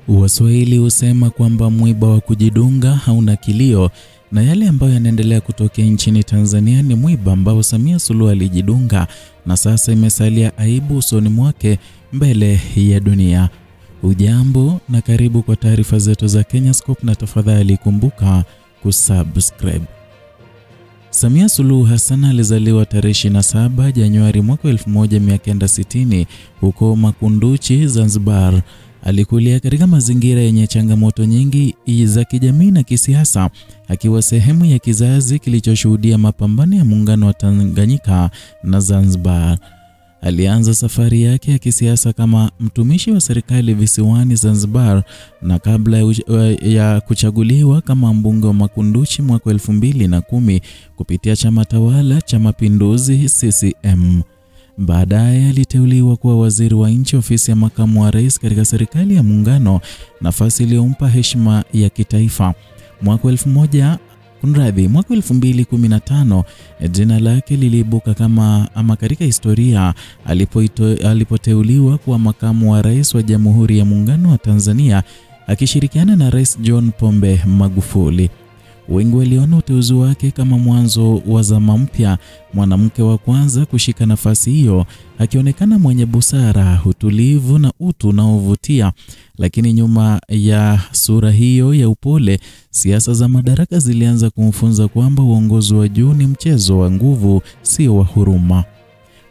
Waswahili husema kwamba mwiba wa kujidunga hauna kilio, na yale ambayo yanaendelea kutokea nchini Tanzania ni mwiba ambao Samia Suluhu alijidunga na sasa imesalia aibu usoni mwake mbele ya dunia. Ujambo na karibu kwa taarifa zetu za Kenyascope, na tafadhali kumbuka kusubscribe. Samia Suluhu Hassan alizaliwa tarehe 27 Januari mwaka 1960 huko Makunduchi, Zanzibar. Alikulia katika mazingira yenye changamoto nyingi za kijamii na kisiasa, akiwa sehemu ya kizazi kilichoshuhudia mapambano ya muungano wa Tanganyika na Zanzibar. Alianza safari yake ya kisiasa kama mtumishi wa serikali visiwani Zanzibar, na kabla ya kuchaguliwa kama mbunge wa Makunduchi mwaka 2010 kupitia chama tawala cha Mapinduzi CCM. Baadaye aliteuliwa kuwa waziri wa nchi ofisi ya makamu wa rais katika serikali ya muungano, nafasi iliyompa heshima ya kitaifa. Mwaka 2015 jina lake liliibuka katika historia alipoteuliwa kuwa makamu wa rais wa Jamhuri ya Muungano wa Tanzania akishirikiana na Rais John Pombe Magufuli. Wengi waliona uteuzi wake kama mwanzo wa zama mpya, mwanamke wa kwanza kushika nafasi hiyo, akionekana mwenye busara, utulivu na utu unaovutia. Lakini nyuma ya sura hiyo ya upole, siasa za madaraka zilianza kumfunza kwamba uongozi wa juu ni mchezo wa nguvu, sio wa huruma.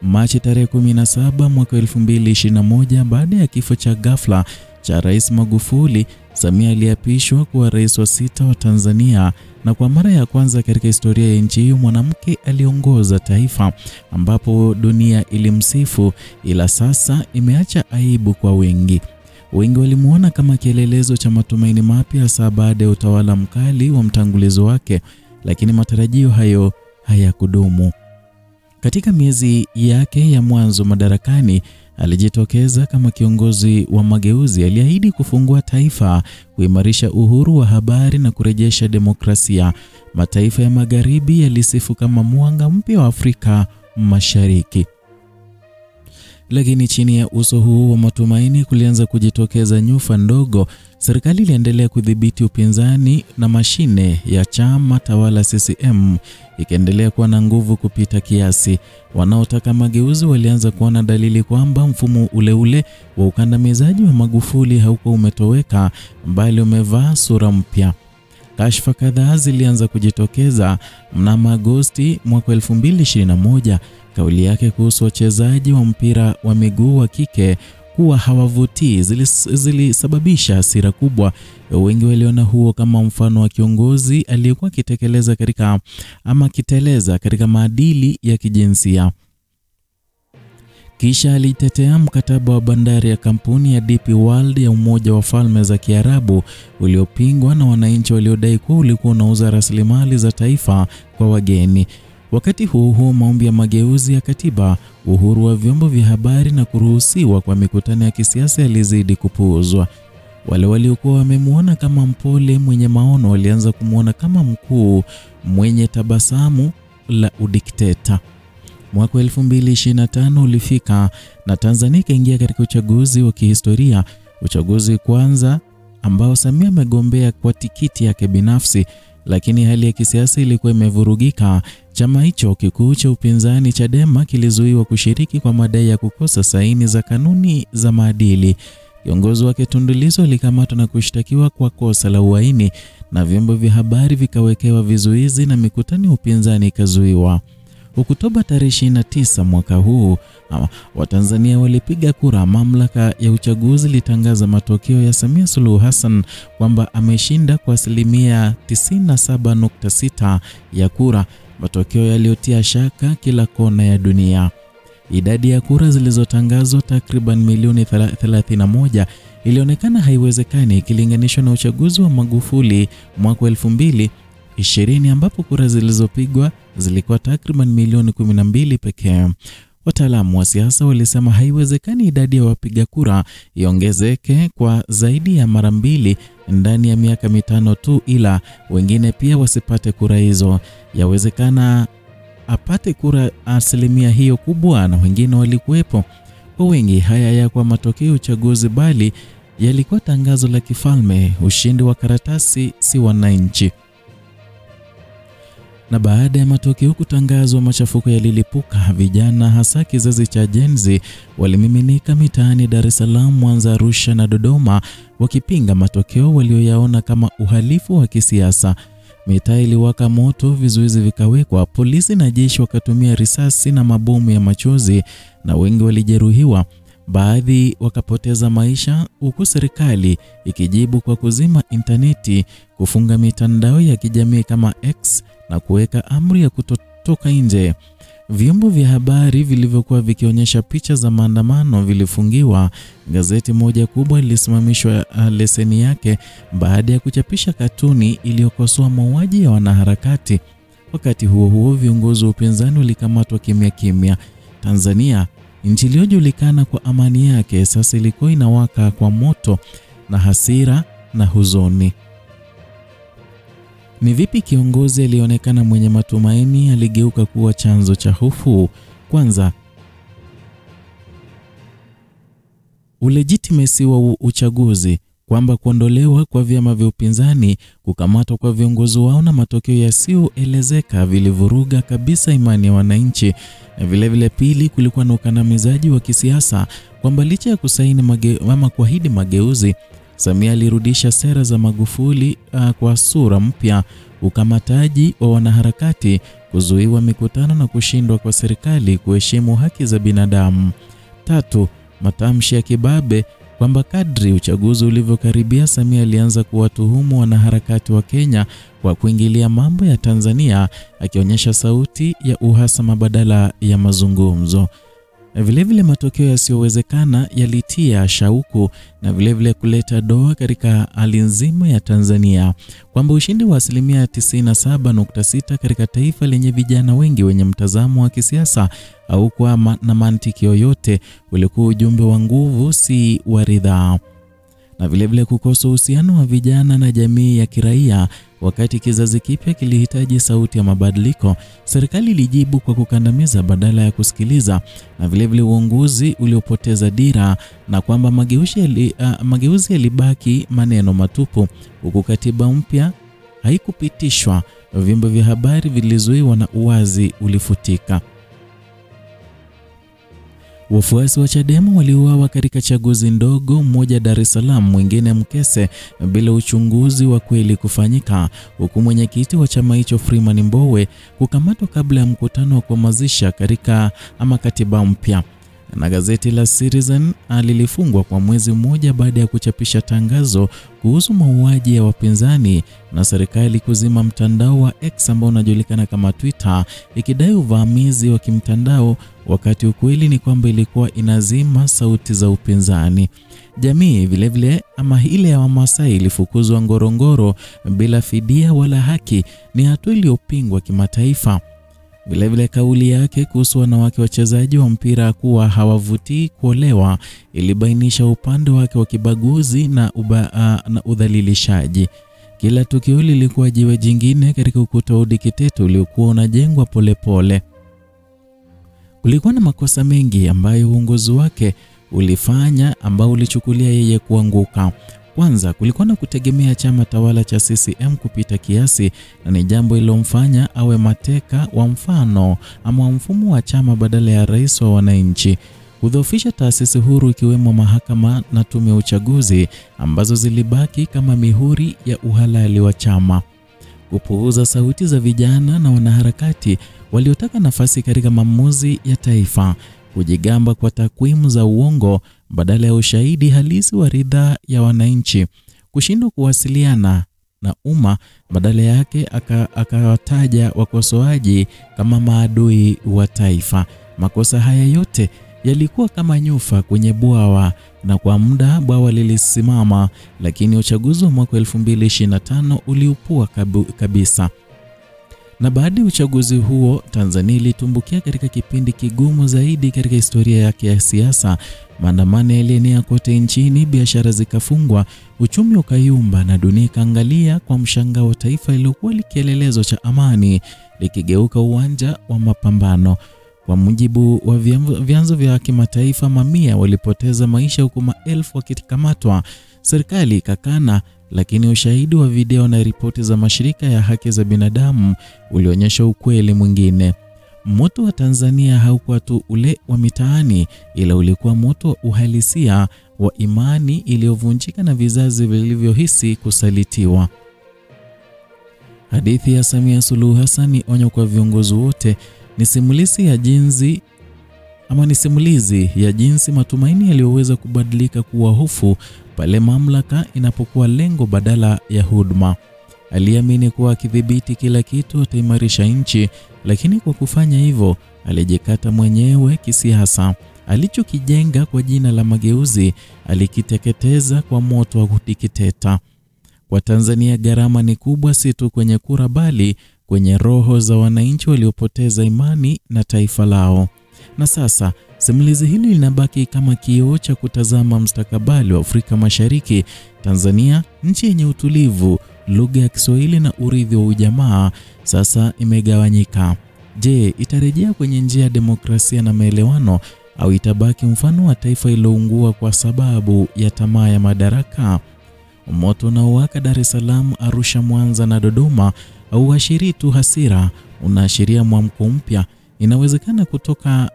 Machi tarehe 17 mwaka 2021, baada ya kifo cha ghafla cha Rais Magufuli, Samia aliapishwa kuwa rais wa 6 wa Tanzania, na kwa mara ya kwanza katika historia ya nchi hiyo mwanamke aliongoza taifa, ambapo dunia ilimsifu, ila sasa imeacha aibu kwa wengi. Wengi walimuona kama kielelezo cha matumaini mapya, hasa baada ya utawala mkali wa mtangulizi wake, lakini matarajio hayo hayakudumu. Katika miezi yake ya mwanzo madarakani, alijitokeza kama kiongozi wa mageuzi. Aliahidi kufungua taifa, kuimarisha uhuru wa habari na kurejesha demokrasia. Mataifa ya magharibi yalisifu kama mwanga mpya wa Afrika Mashariki. Lakini chini ya uso huu wa matumaini kulianza kujitokeza nyufa ndogo. Serikali iliendelea kudhibiti upinzani na mashine ya chama tawala CCM ikaendelea kuwa na nguvu kupita kiasi. Wanaotaka mageuzi walianza kuona dalili kwamba mfumo ule wa ukandamizaji wa Magufuli haukuwa umetoweka, bali umevaa sura mpya. Kashfa kadhaa zilianza kujitokeza. Mnamo Agosti mwaka 2021, kauli yake kuhusu wachezaji wa mpira wa miguu wa kike kuwa hawavutii zilisababisha hasira kubwa. Wengi waliona huo kama mfano wa kiongozi aliyekuwa kiteleza katika maadili ya kijinsia. Kisha alitetea mkataba wa bandari ya kampuni ya DP World ya Umoja wa Falme za Kiarabu uliopingwa na wananchi waliodai kuwa ulikuwa unauza rasilimali za taifa kwa wageni. Wakati huo maombi ya mageuzi ya katiba, uhuru wa vyombo vya habari na kuruhusiwa kwa mikutano ya kisiasa yalizidi kupuuzwa. Wale waliokuwa wamemuona kama mpole mwenye maono walianza kumuona kama mkuu mwenye tabasamu la udikteta. Mwaka 2025 ulifika na Tanzania ikaingia katika uchaguzi wa kihistoria, uchaguzi kwanza ambao Samia amegombea kwa tikiti yake binafsi. Lakini hali ya kisiasa ilikuwa imevurugika. Chama hicho kikuu cha upinzani Chadema kilizuiwa kushiriki kwa madai ya kukosa saini za kanuni za maadili. Kiongozi wake Tundu Lissu alikamatwa na kushtakiwa kwa kosa la uhaini, na vyombo vya habari vikawekewa vizuizi na mikutano ya upinzani ikazuiwa. Oktoba tarehe 29 mwaka huu, Watanzania walipiga kura. Mamlaka ya uchaguzi litangaza matokeo ya Samia Suluhu Hassan kwamba ameshinda kwa 97.6% ya kura, matokeo yaliyotia shaka kila kona ya dunia. Idadi ya kura zilizotangazwa takriban milioni 31 ilionekana haiwezekani ikilinganishwa na uchaguzi wa Magufuli mwaka 2020 ambapo kura zilizopigwa zilikuwa takriban milioni 12 pekee. Wataalamu wa siasa walisema haiwezekani idadi ya wapiga kura iongezeke kwa zaidi ya mara mbili ndani ya miaka mitano tu, ila wengine pia wasipate kura hizo. Yawezekana apate kura asilimia hiyo kubwa na wengine walikuwepo. Kwa wengi haya hayakuwa matokeo ya uchaguzi, bali yalikuwa tangazo la kifalme, ushindi wa karatasi, si wananchi. Na baada ya matokeo kutangazwa, machafuko yalilipuka. Vijana hasa kizazi cha Gen Z walimiminika mitaani Dar es Salaam, Mwanza, Arusha na Dodoma wakipinga matokeo walioyaona kama uhalifu wa kisiasa. Mitaa iliwaka moto, vizuizi vikawekwa, polisi na jeshi wakatumia risasi na mabomu ya machozi na wengi walijeruhiwa. Baadhi wakapoteza maisha, huku serikali ikijibu kwa kuzima interneti, kufunga mitandao ya kijamii kama X na kuweka amri ya kutotoka nje. Vyombo vya habari vilivyokuwa vikionyesha picha za maandamano vilifungiwa. Gazeti moja kubwa lilisimamishwa leseni yake baada ya kuchapisha katuni iliyokosoa mauaji ya wanaharakati. Wakati huo huo, viongozi wa upinzani walikamatwa kimya kimya. Tanzania, nchi iliyojulikana kwa amani yake, sasa ilikuwa inawaka kwa moto na hasira na huzuni. Ni vipi kiongozi alionekana mwenye matumaini aligeuka kuwa chanzo cha hofu? Kwanza, ulegitimacy wa uchaguzi, kwamba kuondolewa kwa vyama vya upinzani, kukamatwa kwa viongozi wao na matokeo yasiyoelezeka vilivuruga kabisa imani ya wananchi. Vile vile, pili, kulikuwa na ukandamizaji wa kisiasa, kwamba licha ya kusaini kuahidi mageuzi, Samia alirudisha sera za Magufuli kwa sura mpya: ukamataji wa wanaharakati, kuzuiwa mikutano na kushindwa kwa serikali kuheshimu haki za binadamu. Tatu, matamshi ya kibabe, kwamba kadri uchaguzi ulivyokaribia, Samia alianza kuwatuhumu wanaharakati wa Kenya kwa kuingilia mambo ya Tanzania, akionyesha sauti ya uhasama badala ya mazungumzo. Vilevile matokeo yasiyowezekana yalitia shauku na vilevile kuleta doa katika hali nzima ya Tanzania, kwamba ushindi wa 97.6 katika taifa lenye vijana wengi wenye mtazamo wa kisiasa au kwa na mantiki yoyote ulikuwa ujumbe wa nguvu, si wa ridhaa. Na vilevile kukosa uhusiano wa vijana na jamii ya kiraia. Wakati kizazi kipya kilihitaji sauti ya mabadiliko, serikali ilijibu kwa kukandamiza badala ya kusikiliza. Na vilevile uongozi uliopoteza dira, na kwamba mageuzi yalibaki maneno matupu, huku katiba mpya haikupitishwa, vyombo vya habari vilizuiwa na uwazi ulifutika. Wafuasi wa Chadema waliuawa katika chaguzi ndogo, mmoja Dar es Salaam, mwingine Mkese, bila uchunguzi wa kweli kufanyika, huku mwenyekiti wa chama hicho Freeman Mbowe kukamatwa kabla ya mkutano wa kuhamasisha katiba mpya. Na gazeti la Citizen lilifungwa kwa mwezi mmoja baada ya kuchapisha tangazo kuhusu mauaji ya wapinzani, na serikali kuzima mtandao wa X ambao unajulikana kama Twitter, ikidai uvamizi wa kimtandao, wakati ukweli ni kwamba ilikuwa inazima sauti za upinzani. Jamii vilevile ile ya Wamasai ilifukuzwa Ngorongoro bila fidia wala haki, ni hatua iliyopingwa kimataifa. Vilevile kauli yake kuhusu wanawake wachezaji wa mpira kuwa hawavutii kuolewa ilibainisha upande wake wa kibaguzi na udhalilishaji. Kila tukio lilikuwa jiwe jingine katika ukuta wa udikteta uliokuwa unajengwa polepole. Kulikuwa na makosa mengi ambayo uongozi wake ulifanya ambao ulichukulia yeye kuanguka. Kwanza, kulikuwa na kutegemea chama tawala cha CCM kupita kiasi, na ni jambo ilomfanya awe mateka wa mfano ama mfumo wa chama badala ya rais wa wananchi. Kudhoofisha taasisi huru ikiwemo mahakama na tume ya uchaguzi ambazo zilibaki kama mihuri ya uhalali wa chama. Kupuuza sauti za vijana na wanaharakati waliotaka nafasi katika maamuzi ya taifa. Kujigamba kwa takwimu za uongo badala ya ushahidi halisi wa ridhaa ya wananchi. Kushindwa kuwasiliana na umma, badala yake akawataja wakosoaji kama maadui wa taifa. Makosa haya yote yalikuwa kama nyufa kwenye bwawa, na kwa muda bwawa lilisimama, lakini uchaguzi wa mwaka 2025 uliupua kabisa. Na baada ya uchaguzi huo, Tanzania ilitumbukia katika kipindi kigumu zaidi katika historia yake ya siasa. Maandamano yalienea kote nchini, biashara zikafungwa, uchumi ukayumba, na dunia ikaangalia kwa mshangao taifa lilokuwa kielelezo cha amani likigeuka uwanja wa mapambano. Kwa mujibu wa vyanzo vya kimataifa, mamia walipoteza maisha huku maelfu wakikamatwa. Serikali ikakana, lakini ushahidi wa video na ripoti za mashirika ya haki za binadamu ulionyesha ukweli mwingine. Moto wa Tanzania haukuwa tu ule wa mitaani, ila ulikuwa moto wa uhalisia wa imani iliyovunjika na vizazi vilivyohisi kusalitiwa. Hadithi ya Samia Suluhu Hassan ni onyo kwa viongozi wote. Ni simulizi ya jinsi matumaini yaliyoweza kubadilika kuwa hofu pale mamlaka inapokuwa lengo badala ya huduma. Aliamini kuwa akidhibiti kila kitu ataimarisha nchi, lakini kwa kufanya hivyo alijikata mwenyewe kisiasa. Alichokijenga kwa jina la mageuzi alikiteketeza kwa moto wa kutikiteta. Kwa Tanzania gharama ni kubwa, si tu kwenye kura bali kwenye roho za wananchi waliopoteza imani na taifa lao. Na sasa simulizi hili linabaki kama kioo cha kutazama mustakabali wa Afrika Mashariki. Tanzania, nchi yenye utulivu, lugha ya Kiswahili na urithi wa ujamaa, sasa imegawanyika. Je, itarejea kwenye njia ya demokrasia na maelewano au itabaki mfano wa taifa liloungua kwa sababu ya tamaa ya madaraka? Moto unaowaka Dar es Salaam, Arusha, Mwanza na Dodoma hauashirii tu hasira, unaashiria mwamko mpya. Inawezekana kutoka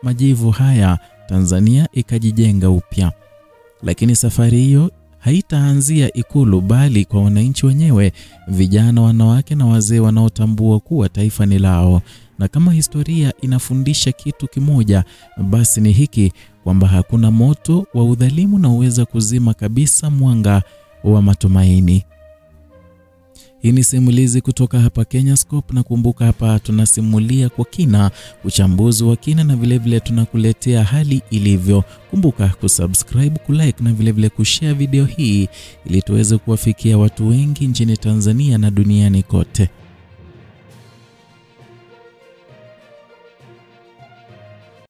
majivu haya Tanzania ikajijenga upya. Lakini safari hiyo haitaanzia Ikulu bali kwa wananchi wenyewe, vijana, wanawake na wazee wanaotambua kuwa taifa ni lao. Na kama historia inafundisha kitu kimoja, basi ni hiki, kwamba hakuna moto wa udhalimu na uweza kuzima kabisa mwanga wa matumaini. Hii ni simulizi kutoka hapa Kenyascope, na kumbuka hapa tunasimulia kwa kina, uchambuzi wa kina, na vile tunakuletea hali ilivyo. Kumbuka kusubscribe, kulike na vile kushare video hii ili tuweze kuwafikia watu wengi nchini Tanzania na duniani kote.